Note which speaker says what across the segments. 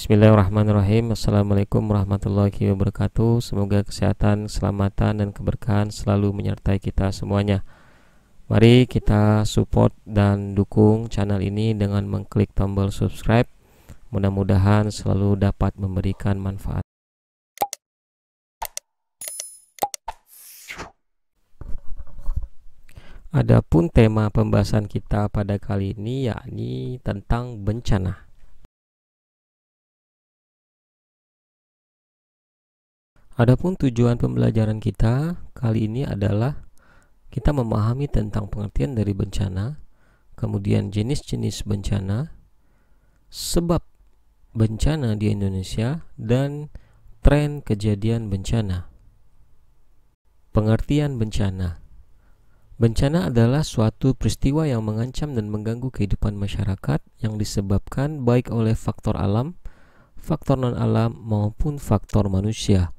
Speaker 1: Bismillahirrahmanirrahim. Assalamualaikum warahmatullahi wabarakatuh. Semoga kesehatan, keselamatan, dan keberkahan selalu menyertai kita semuanya. Mari kita support dan dukung channel ini dengan mengklik tombol subscribe. Mudah-mudahan selalu dapat memberikan manfaat. Adapun tema pembahasan kita pada kali ini yakni tentang bencana. Adapun tujuan pembelajaran kita kali ini adalah kita memahami tentang pengertian dari bencana, kemudian jenis-jenis bencana, sebab bencana di Indonesia, dan tren kejadian bencana. Pengertian bencana. Bencana adalah suatu peristiwa yang mengancam dan mengganggu kehidupan masyarakat yang disebabkan baik oleh faktor alam, faktor non-alam, maupun faktor manusia,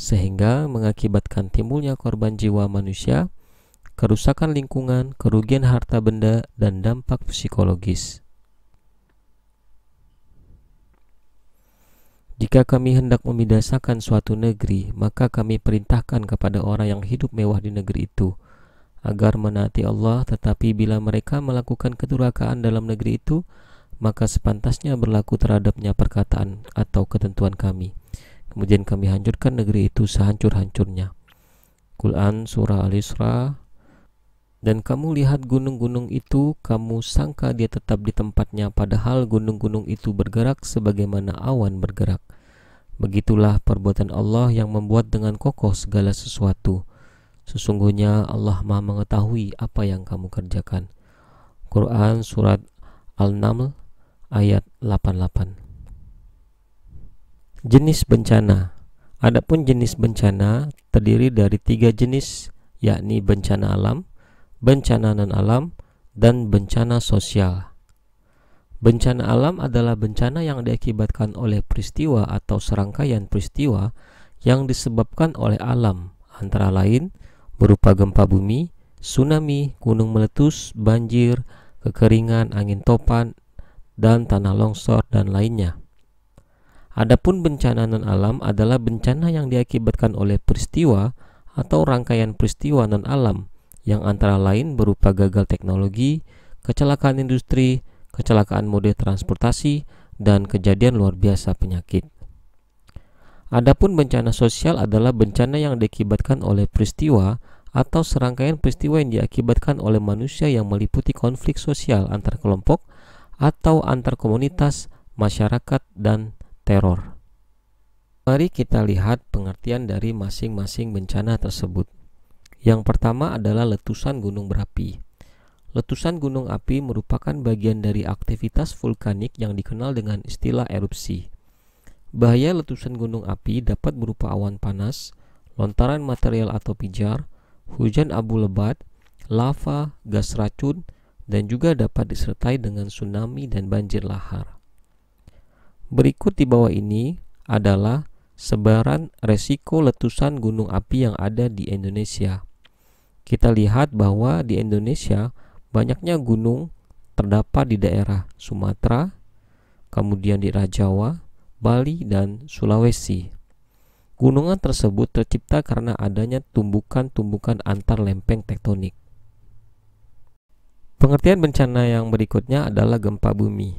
Speaker 1: sehingga mengakibatkan timbulnya korban jiwa manusia, kerusakan lingkungan, kerugian harta benda, dan dampak psikologis. Jika kami hendak membinasakan suatu negeri, maka kami perintahkan kepada orang yang hidup mewah di negeri itu agar menaati Allah, tetapi bila mereka melakukan kedurhakaan dalam negeri itu, maka sepantasnya berlaku terhadapnya perkataan atau ketentuan kami. Kemudian kami hancurkan negeri itu sehancur-hancurnya. Quran Surah Al-Isra. Dan kamu lihat gunung-gunung itu, kamu sangka dia tetap di tempatnya, padahal gunung-gunung itu bergerak sebagaimana awan bergerak. Begitulah perbuatan Allah yang membuat dengan kokoh segala sesuatu. Sesungguhnya Allah Maha mengetahui apa yang kamu kerjakan. Quran Surat Al-Naml ayat 88. Jenis bencana. Adapun jenis bencana terdiri dari 3 jenis, yakni bencana alam, bencana non-alam, dan bencana sosial. Bencana alam adalah bencana yang diakibatkan oleh peristiwa atau serangkaian peristiwa yang disebabkan oleh alam, antara lain berupa gempa bumi, tsunami, gunung meletus, banjir, kekeringan, angin topan, dan tanah longsor, dan lainnya. Adapun bencana non-alam adalah bencana yang diakibatkan oleh peristiwa atau rangkaian peristiwa non-alam yang antara lain berupa gagal teknologi, kecelakaan industri, kecelakaan mode transportasi, dan kejadian luar biasa penyakit. Adapun bencana sosial adalah bencana yang diakibatkan oleh peristiwa atau serangkaian peristiwa yang diakibatkan oleh manusia yang meliputi konflik sosial antar kelompok atau antar komunitas, masyarakat, dan teror. Mari kita lihat pengertian dari masing-masing bencana tersebut. Yang pertama adalah letusan gunung berapi. Letusan gunung api merupakan bagian dari aktivitas vulkanik yang dikenal dengan istilah erupsi. Bahaya letusan gunung api dapat berupa awan panas, lontaran material atau pijar, hujan abu lebat, lava, gas racun, dan juga dapat disertai dengan tsunami dan banjir lahar. Berikut di bawah ini adalah sebaran resiko letusan gunung api yang ada di Indonesia. Kita lihat bahwa di Indonesia banyaknya gunung terdapat di daerah Sumatera, kemudian di Jawa, Bali, dan Sulawesi. Gunungan tersebut tercipta karena adanya tumbukan-tumbukan antar lempeng tektonik. Pengertian bencana yang berikutnya adalah gempa bumi.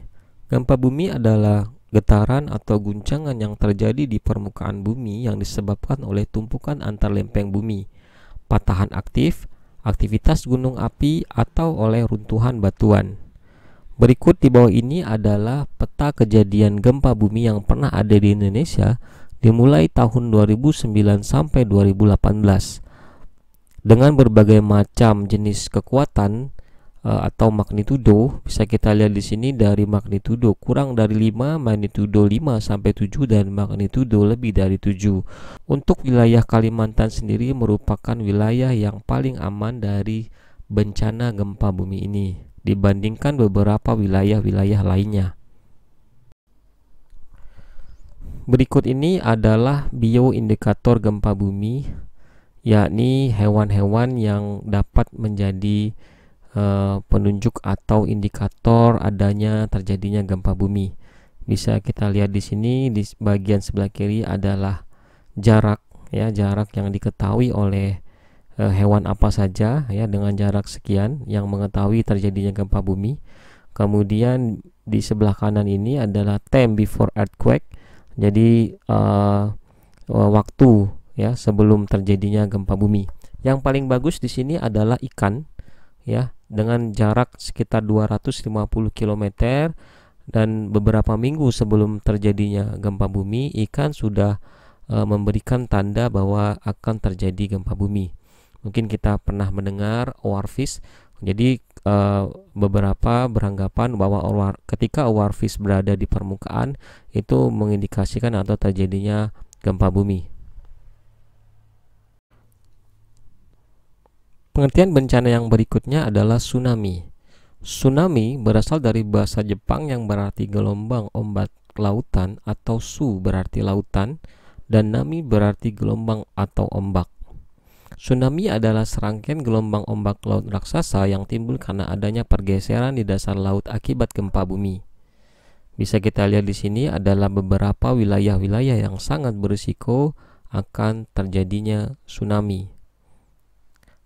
Speaker 1: Gempa bumi adalah getaran atau guncangan yang terjadi di permukaan bumi yang disebabkan oleh tumpukan antar lempeng bumi, patahan aktif, aktivitas gunung api, atau oleh runtuhan batuan. Berikut di bawah ini adalah peta kejadian gempa bumi yang pernah ada di Indonesia dimulai tahun 2009 sampai 2018 dengan berbagai macam jenis kekuatan atau magnitudo. Bisa kita lihat di sini dari magnitudo kurang dari 5, magnitudo 5 sampai 7, dan magnitudo lebih dari 7. Untuk wilayah Kalimantan sendiri merupakan wilayah yang paling aman dari bencana gempa bumi ini dibandingkan beberapa wilayah-wilayah lainnya. Berikut ini adalah bioindikator gempa bumi, yakni hewan-hewan yang dapat menjadi penunjuk atau indikator adanya terjadinya gempa bumi. Bisa kita lihat di sini di bagian sebelah kiri adalah jarak ya, jarak yang diketahui oleh hewan apa saja ya dengan jarak sekian yang mengetahui terjadinya gempa bumi. Kemudian di sebelah kanan ini adalah time before earthquake. Jadi waktu ya sebelum terjadinya gempa bumi. Yang paling bagus di sini adalah ikan ya dengan jarak sekitar 250 km dan beberapa minggu sebelum terjadinya gempa bumi ikan sudah memberikan tanda bahwa akan terjadi gempa bumi. Mungkin kita pernah mendengar oarfish. Jadi beberapa beranggapan bahwa ketika oarfish berada di permukaan itu mengindikasikan atau terjadinya gempa bumi. Pengertian bencana yang berikutnya adalah tsunami. Tsunami berasal dari bahasa Jepang yang berarti gelombang ombak lautan atau su berarti lautan dan nami berarti gelombang atau ombak. Tsunami adalah serangkaian gelombang ombak laut raksasa yang timbul karena adanya pergeseran di dasar laut akibat gempa bumi. Bisa kita lihat di sini adalah beberapa wilayah-wilayah yang sangat berisiko akan terjadinya tsunami.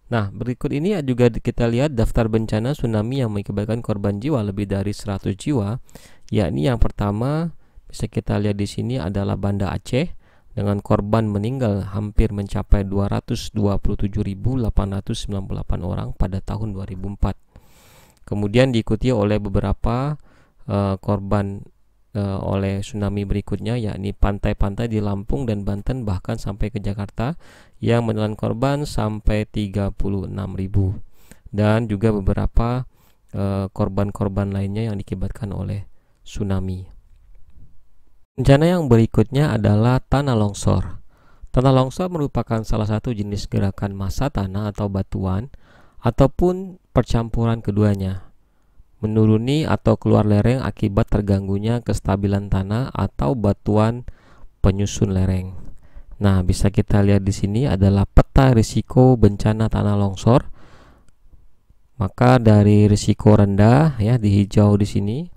Speaker 1: Nah, berikut ini juga kita lihat daftar bencana tsunami yang mengakibatkan korban jiwa lebih dari 100 jiwa, yakni yang pertama bisa kita lihat di sini adalah Banda Aceh dengan korban meninggal hampir mencapai 227.898 orang pada tahun 2004. Kemudian diikuti oleh beberapa korban oleh tsunami berikutnya, yakni pantai-pantai di Lampung dan Banten bahkan sampai ke Jakarta yang menelan korban sampai 36.000 dan juga beberapa korban-korban lainnya yang diakibatkan oleh tsunami. Bencana yang berikutnya adalah tanah longsor. Tanah longsor merupakan salah satu jenis gerakan massa tanah atau batuan ataupun percampuran keduanya, menuruni atau keluar lereng akibat terganggunya kestabilan tanah atau batuan penyusun lereng. Nah, bisa kita lihat di sini adalah peta risiko bencana tanah longsor. Maka dari risiko rendah ya di hijau di sini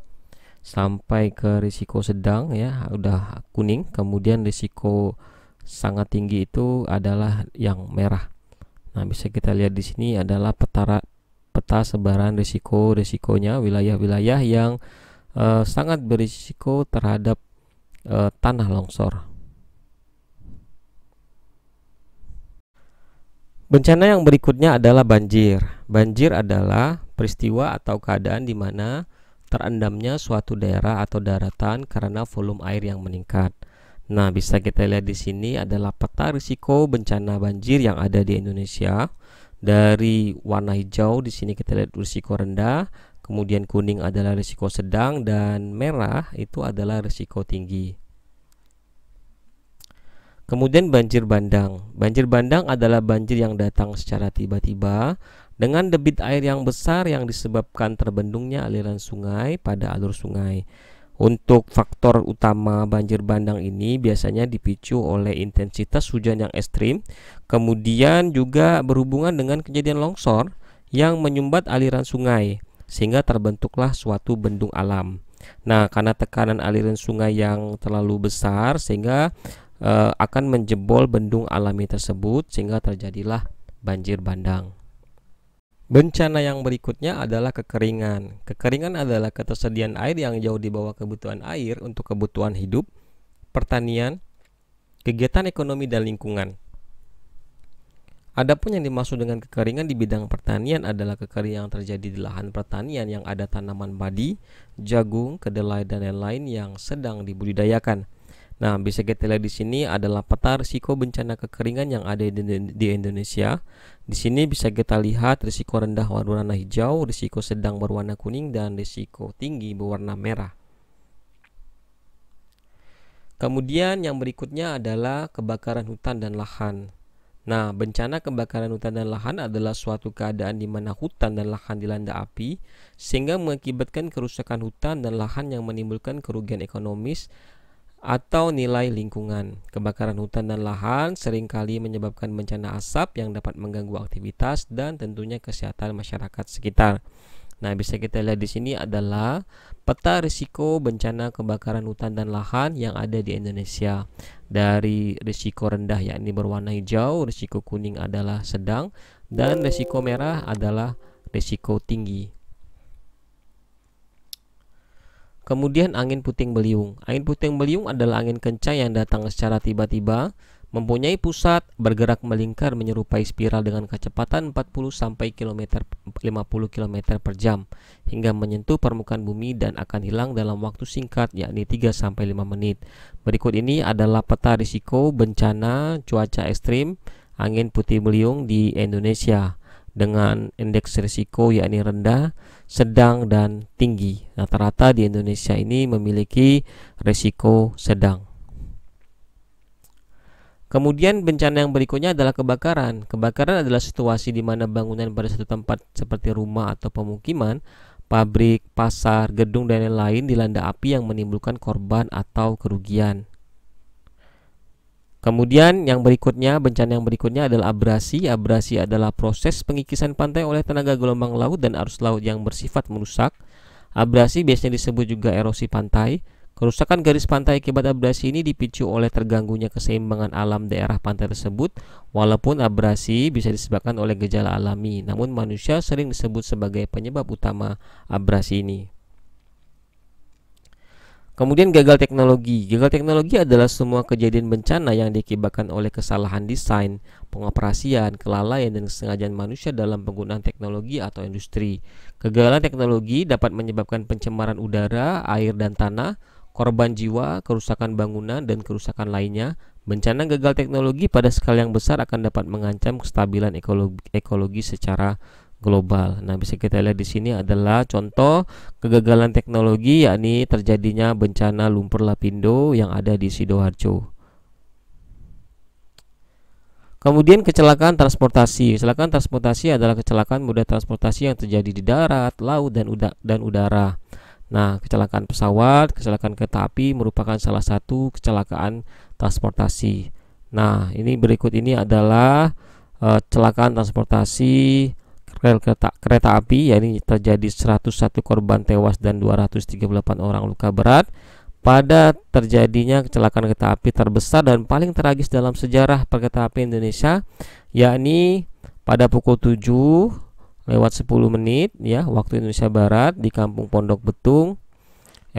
Speaker 1: sampai ke risiko sedang ya udah kuning, kemudian risiko sangat tinggi itu adalah yang merah. Nah, bisa kita lihat di sini adalah peta sebaran risikonya wilayah-wilayah yang sangat berisiko terhadap tanah longsor. Bencana yang berikutnya adalah banjir. Banjir adalah peristiwa atau keadaan di mana terendamnya suatu daerah atau daratan karena volume air yang meningkat. Nah, bisa kita lihat di sini adalah peta risiko bencana banjir yang ada di Indonesia. Dari warna hijau di sini kita lihat risiko rendah, kemudian kuning adalah risiko sedang dan merah itu adalah risiko tinggi. Kemudian banjir bandang. Banjir bandang adalah banjir yang datang secara tiba-tiba dengan debit air yang besar yang disebabkan terbendungnya aliran sungai pada alur sungai. Untuk faktor utama banjir bandang ini biasanya dipicu oleh intensitas hujan yang ekstrim, kemudian juga berhubungan dengan kejadian longsor yang menyumbat aliran sungai, sehingga terbentuklah suatu bendung alam. Nah, karena tekanan aliran sungai yang terlalu besar sehingga akan menjebol bendung alami tersebut, sehingga terjadilah banjir bandang. Bencana yang berikutnya adalah kekeringan. Kekeringan adalah ketersediaan air yang jauh di bawah kebutuhan air untuk kebutuhan hidup, pertanian, kegiatan ekonomi dan lingkungan. Adapun yang dimaksud dengan kekeringan di bidang pertanian adalah kekeringan yang terjadi di lahan pertanian yang ada tanaman padi, jagung, kedelai dan lain-lain yang sedang dibudidayakan. Nah, bisa kita lihat di sini adalah peta risiko bencana kekeringan yang ada di Indonesia. Di sini bisa kita lihat risiko rendah berwarna hijau, risiko sedang berwarna kuning, dan risiko tinggi berwarna merah. Kemudian yang berikutnya adalah kebakaran hutan dan lahan. Nah, bencana kebakaran hutan dan lahan adalah suatu keadaan di mana hutan dan lahan dilanda api sehingga mengakibatkan kerusakan hutan dan lahan yang menimbulkan kerugian ekonomis atau nilai lingkungan. Kebakaran hutan dan lahan seringkali menyebabkan bencana asap yang dapat mengganggu aktivitas dan tentunya kesehatan masyarakat sekitar. Nah, bisa kita lihat di sini adalah peta risiko bencana kebakaran hutan dan lahan yang ada di Indonesia. Dari risiko rendah yakni berwarna hijau, risiko kuning adalah sedang, dan risiko merah adalah risiko tinggi. Kemudian angin puting beliung. Angin puting beliung adalah angin kencang yang datang secara tiba-tiba, mempunyai pusat bergerak melingkar menyerupai spiral dengan kecepatan 40 sampai 50 km per jam hingga menyentuh permukaan bumi dan akan hilang dalam waktu singkat yakni 3 sampai 5 menit. Berikut ini adalah peta risiko bencana cuaca ekstrim angin puting beliung di Indonesia dengan indeks risiko yakni rendah, sedang, dan tinggi. Rata-rata di Indonesia ini memiliki risiko sedang. Kemudian bencana yang berikutnya adalah kebakaran. Kebakaran adalah situasi di mana bangunan pada satu tempat seperti rumah atau pemukiman, pabrik, pasar, gedung, dan lain-lain dilanda api yang menimbulkan korban atau kerugian. Kemudian yang berikutnya, bencana yang berikutnya adalah abrasi. Abrasi adalah proses pengikisan pantai oleh tenaga gelombang laut dan arus laut yang bersifat merusak. Abrasi biasanya disebut juga erosi pantai. Kerusakan garis pantai akibat abrasi ini dipicu oleh terganggunya keseimbangan alam daerah pantai tersebut. Walaupun abrasi bisa disebabkan oleh gejala alami, namun manusia sering disebut sebagai penyebab utama abrasi ini. Kemudian gagal teknologi. Gagal teknologi adalah semua kejadian bencana yang diakibatkan oleh kesalahan desain, pengoperasian, kelalaian, dan kesengajaan manusia dalam penggunaan teknologi atau industri. Kegagalan teknologi dapat menyebabkan pencemaran udara, air, dan tanah, korban jiwa, kerusakan bangunan, dan kerusakan lainnya. Bencana gagal teknologi pada skala yang besar akan dapat mengancam kestabilan ekologi secara global. Nah, bisa kita lihat di sini adalah contoh kegagalan teknologi, yakni terjadinya bencana lumpur lapindo yang ada di Sidoarjo. Kemudian kecelakaan transportasi. Kecelakaan transportasi adalah kecelakaan moda transportasi yang terjadi di darat, laut, dan udara. Nah, kecelakaan pesawat, kecelakaan kereta api merupakan salah satu kecelakaan transportasi. Nah, ini berikut ini adalah kecelakaan transportasi kereta api, yakni terjadi 101 korban tewas dan 238 orang luka berat pada terjadinya kecelakaan kereta api terbesar dan paling tragis dalam sejarah perkereta apian Indonesia, yakni pada pukul 7:10 ya waktu Indonesia Barat di Kampung Pondok Betung,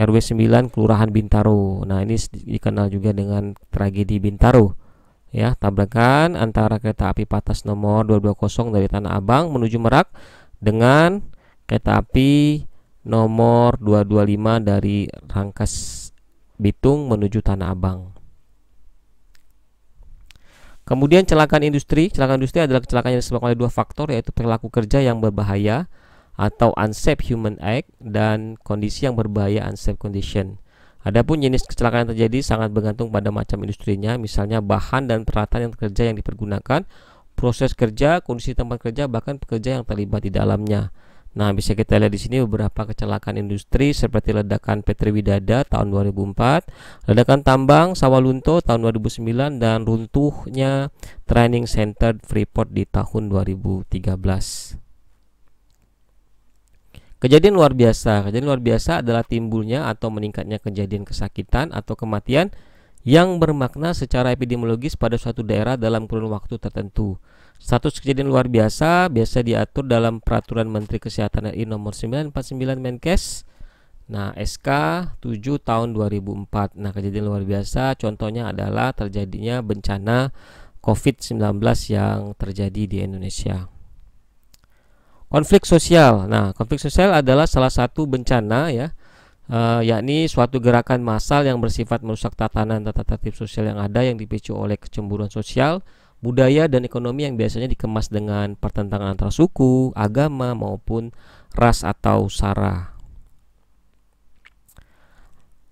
Speaker 1: RW 9, Kelurahan Bintaro. Nah, ini dikenal juga dengan tragedi Bintaro. Ya, tabrakan antara kereta api Patas nomor 220 dari Tanah Abang menuju Merak dengan kereta api nomor 225 dari Rangkas Bitung menuju Tanah Abang. Kemudian kecelakaan industri. Kecelakaan industri adalah kecelakaan yang disebabkan oleh dua faktor, yaitu perilaku kerja yang berbahaya atau unsafe human act dan kondisi yang berbahaya unsafe condition. Adapun jenis kecelakaan yang terjadi sangat bergantung pada macam industrinya, misalnya bahan dan peralatan yang kerja yang dipergunakan, proses kerja, kondisi tempat kerja, bahkan pekerja yang terlibat di dalamnya. Nah, bisa kita lihat di sini beberapa kecelakaan industri seperti ledakan Petri Widada tahun 2004, ledakan tambang Sawalunto tahun 2009, dan runtuhnya Training Center Freeport di tahun 2013. Kejadian luar biasa. Kejadian luar biasa adalah timbulnya atau meningkatnya kejadian kesakitan atau kematian yang bermakna secara epidemiologis pada suatu daerah dalam kurun waktu tertentu. Status kejadian luar biasa biasa diatur dalam Peraturan Menteri Kesehatan RI nomor 949 Menkes. Nah, SK 7 tahun 2004. Nah, kejadian luar biasa contohnya adalah terjadinya bencana COVID-19 yang terjadi di Indonesia. Konflik sosial. Nah, konflik sosial adalah salah satu bencana ya, yakni suatu gerakan massal yang bersifat merusak tatanan tata tertib sosial yang ada yang dipicu oleh kecemburuan sosial, budaya, dan ekonomi yang biasanya dikemas dengan pertentangan antara suku, agama, maupun ras atau sara.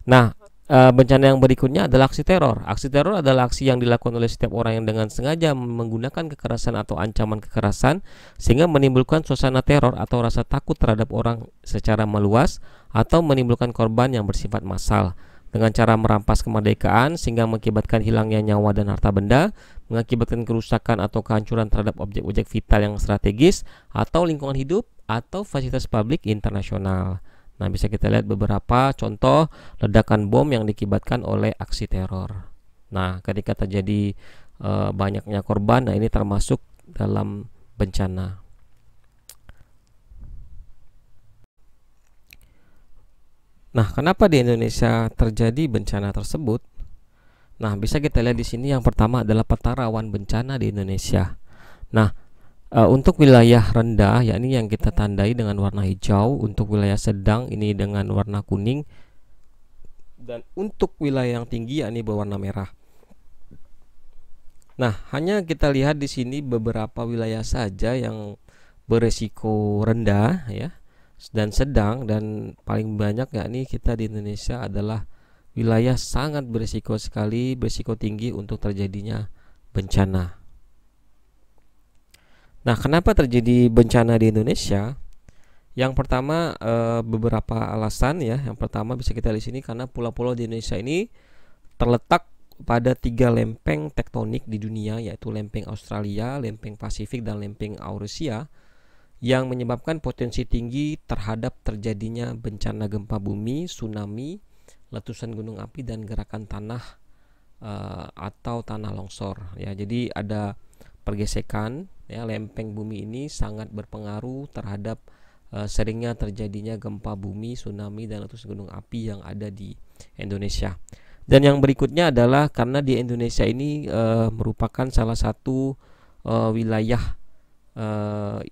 Speaker 1: Nah, bencana yang berikutnya adalah aksi teror. Aksi teror adalah aksi yang dilakukan oleh setiap orang yang dengan sengaja menggunakan kekerasan atau ancaman kekerasan sehingga menimbulkan suasana teror atau rasa takut terhadap orang secara meluas atau menimbulkan korban yang bersifat massal dengan cara merampas kemerdekaan sehingga mengakibatkan hilangnya nyawa dan harta benda, mengakibatkan kerusakan atau kehancuran terhadap objek-objek vital yang strategis atau lingkungan hidup, atau fasilitas publik internasional. Nah, bisa kita lihat beberapa contoh ledakan bom yang diakibatkan oleh aksi teror. Nah, ketika terjadi banyaknya korban, nah ini termasuk dalam bencana. Nah, kenapa di Indonesia terjadi bencana tersebut? Nah, bisa kita lihat di sini yang pertama adalah peta rawan bencana di Indonesia. Nah, untuk wilayah rendah, yakni yang kita tandai dengan warna hijau, untuk wilayah sedang ini dengan warna kuning, dan untuk wilayah yang tinggi yakni berwarna merah. Nah, hanya kita lihat di sini beberapa wilayah saja yang beresiko rendah ya dan sedang, dan paling banyak yakni kita di Indonesia adalah wilayah sangat beresiko sekali, beresiko tinggi untuk terjadinya bencana. Nah, kenapa terjadi bencana di Indonesia? Yang pertama beberapa alasan ya. Yang pertama bisa kita lihat di sini karena pulau-pulau di Indonesia ini terletak pada 3 lempeng tektonik di dunia, yaitu lempeng Australia, lempeng Pasifik, dan lempeng Eurasia, yang menyebabkan potensi tinggi terhadap terjadinya bencana gempa bumi, tsunami, letusan gunung api, dan gerakan tanah atau tanah longsor ya. Jadi ada pergesekan ya, lempeng bumi ini sangat berpengaruh terhadap seringnya terjadinya gempa bumi, tsunami, dan letusan gunung api yang ada di Indonesia. Dan yang berikutnya adalah karena di Indonesia ini merupakan salah satu wilayah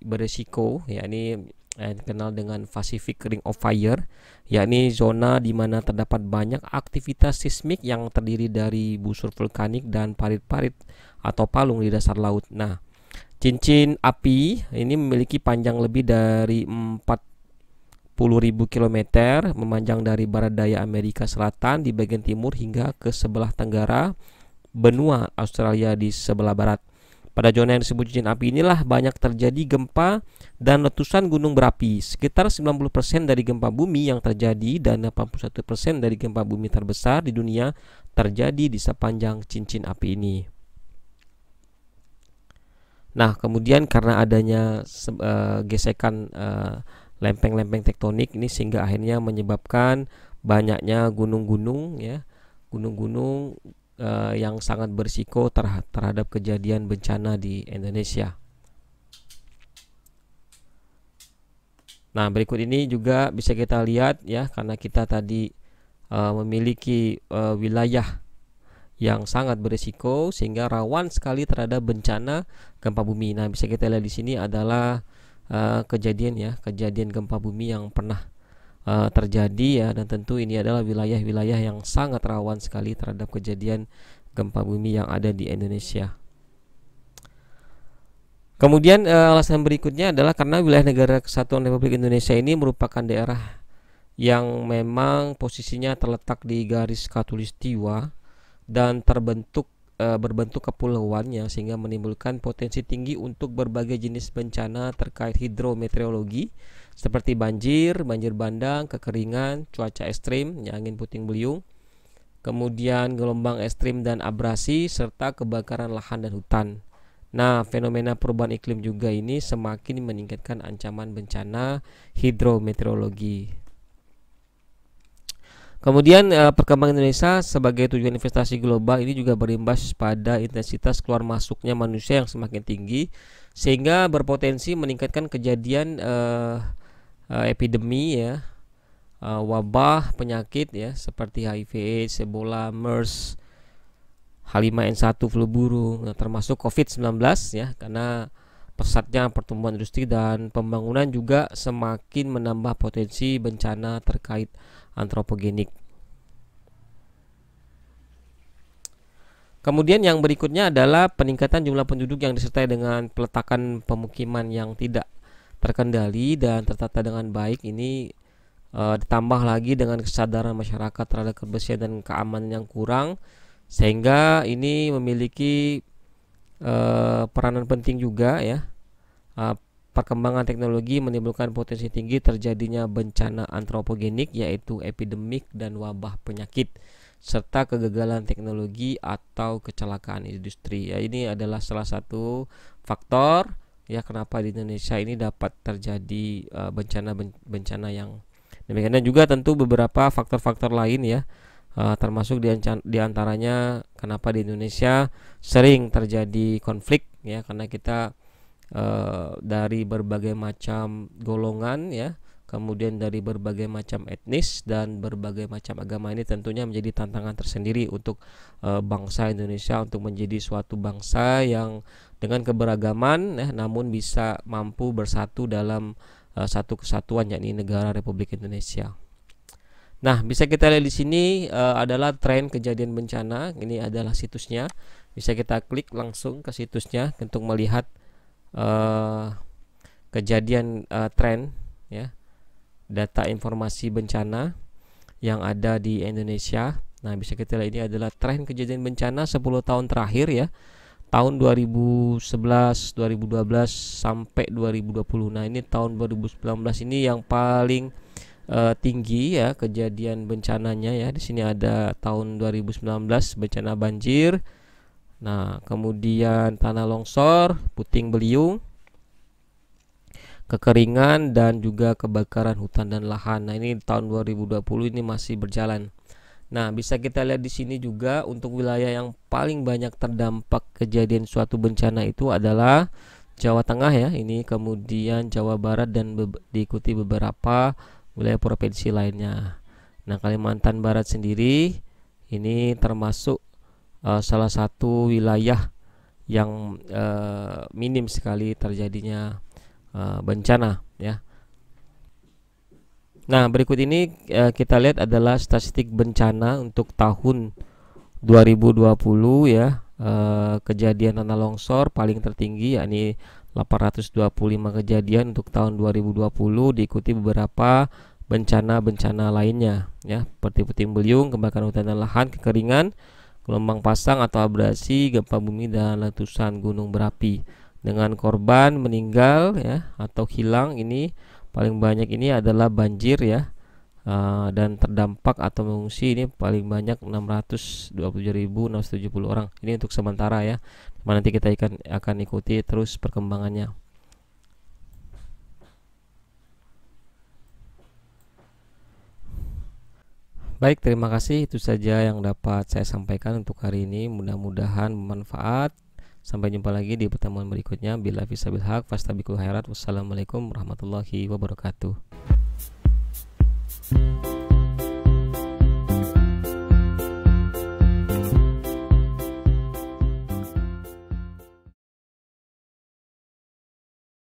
Speaker 1: beresiko, yakni dikenal dengan Pacific Ring of Fire, yakni zona di mana terdapat banyak aktivitas sismik yang terdiri dari busur vulkanik dan parit-parit atau palung di dasar laut. Nah, cincin api ini memiliki panjang lebih dari 40.000 km, memanjang dari barat daya Amerika Selatan di bagian timur hingga ke sebelah tenggara benua Australia di sebelah barat. Pada zona yang disebut cincin api inilah banyak terjadi gempa dan letusan gunung berapi. Sekitar 90% dari gempa bumi yang terjadi dan 81% dari gempa bumi terbesar di dunia terjadi di sepanjang cincin api ini. Nah, kemudian karena adanya gesekan lempeng-lempeng tektonik ini sehingga akhirnya menyebabkan banyaknya gunung-gunung ya, gunung-gunung yang sangat berisiko terhadap kejadian bencana di Indonesia. Nah, berikut ini juga bisa kita lihat ya, karena kita tadi memiliki wilayah yang sangat berisiko sehingga rawan sekali terhadap bencana gempa bumi. Nah, bisa kita lihat di sini adalah kejadian gempa bumi yang pernah terjadi ya, dan tentu ini adalah wilayah-wilayah yang sangat rawan sekali terhadap kejadian gempa bumi yang ada di Indonesia. Kemudian alasan berikutnya adalah karena wilayah Negara Kesatuan Republik Indonesia ini merupakan daerah yang memang posisinya terletak di garis khatulistiwa dan berbentuk kepulauannya, sehingga menimbulkan potensi tinggi untuk berbagai jenis bencana terkait hidrometeorologi seperti banjir bandang, kekeringan, cuaca ekstrim, angin puting beliung, kemudian gelombang ekstrim dan abrasi, serta kebakaran lahan dan hutan. Nah, fenomena perubahan iklim juga ini semakin meningkatkan ancaman bencana hidrometeorologi. Kemudian perkembangan Indonesia sebagai tujuan investasi global ini juga berimbas pada intensitas keluar masuknya manusia yang semakin tinggi, sehingga berpotensi meningkatkan kejadian epidemi ya, wabah penyakit ya seperti HIV/AIDS, Ebola, MERS, H5N1, flu burung, termasuk COVID-19 ya, karena pesatnya pertumbuhan industri dan pembangunan juga semakin menambah potensi bencana terkait antropogenik. Kemudian yang berikutnya adalah peningkatan jumlah penduduk yang disertai dengan peletakan pemukiman yang tidak terkendali dan tertata dengan baik. Ini ditambah lagi dengan kesadaran masyarakat terhadap kebersihan dan keamanan yang kurang, sehingga ini memiliki peranan penting juga ya. Perkembangan teknologi menimbulkan potensi tinggi terjadinya bencana antropogenik, yaitu epidemik dan wabah penyakit, serta kegagalan teknologi atau kecelakaan industri ya. Ini adalah salah satu faktor ya kenapa di Indonesia ini dapat terjadi bencana yang demikian, dan juga tentu beberapa faktor-faktor lain ya, termasuk di antaranya kenapa di Indonesia sering terjadi konflik ya, karena kita dari berbagai macam golongan ya, kemudian dari berbagai macam etnis dan berbagai macam agama. Ini tentunya menjadi tantangan tersendiri untuk bangsa Indonesia untuk menjadi suatu bangsa yang dengan keberagaman ya, namun bisa mampu bersatu dalam satu kesatuan, yakni negara Republik Indonesia. Nah, bisa kita lihat di sini adalah tren kejadian bencana. Ini adalah situsnya. Bisa kita klik langsung ke situsnya untuk melihat kejadian tren ya, data informasi bencana yang ada di Indonesia. Nah, bisa kita lihat ini adalah tren kejadian bencana 10 tahun terakhir ya. Tahun 2011, 2012 sampai 2020. Nah, ini tahun 2019 ini yang paling tinggi ya kejadian bencananya ya. Di sini ada tahun 2019 bencana banjir. Nah, kemudian tanah longsor, puting beliung, kekeringan, dan juga kebakaran hutan dan lahan. Nah, ini tahun 2020 ini masih berjalan. Nah, bisa kita lihat di sini juga untuk wilayah yang paling banyak terdampak kejadian suatu bencana itu adalah Jawa Tengah ya. Ini kemudian Jawa Barat dan diikuti beberapa wilayah provinsi lainnya. Nah, Kalimantan Barat sendiri ini termasuk salah satu wilayah yang minim sekali terjadinya bencana ya. Nah, berikut ini kita lihat adalah statistik bencana untuk tahun 2020 ya. Kejadian tanah longsor paling tertinggi yakni 825 kejadian untuk tahun 2020, diikuti beberapa bencana-bencana lainnya ya, seperti puting beliung, kebakaran hutan dan lahan, kekeringan, gelombang pasang atau abrasi, gempa bumi, dan letusan gunung berapi. Dengan korban meninggal ya atau hilang ini paling banyak ini adalah banjir ya, dan terdampak atau mengungsi ini paling banyak 627.670 orang. Ini untuk sementara ya, nanti kita akan ikuti terus perkembangannya. Baik, terima kasih. Itu saja yang dapat saya sampaikan untuk hari ini. Mudah-mudahan bermanfaat. Sampai jumpa lagi di pertemuan berikutnya. Bila fisabil haq fastabiqul khairat. Wassalamualaikum warahmatullahi wabarakatuh.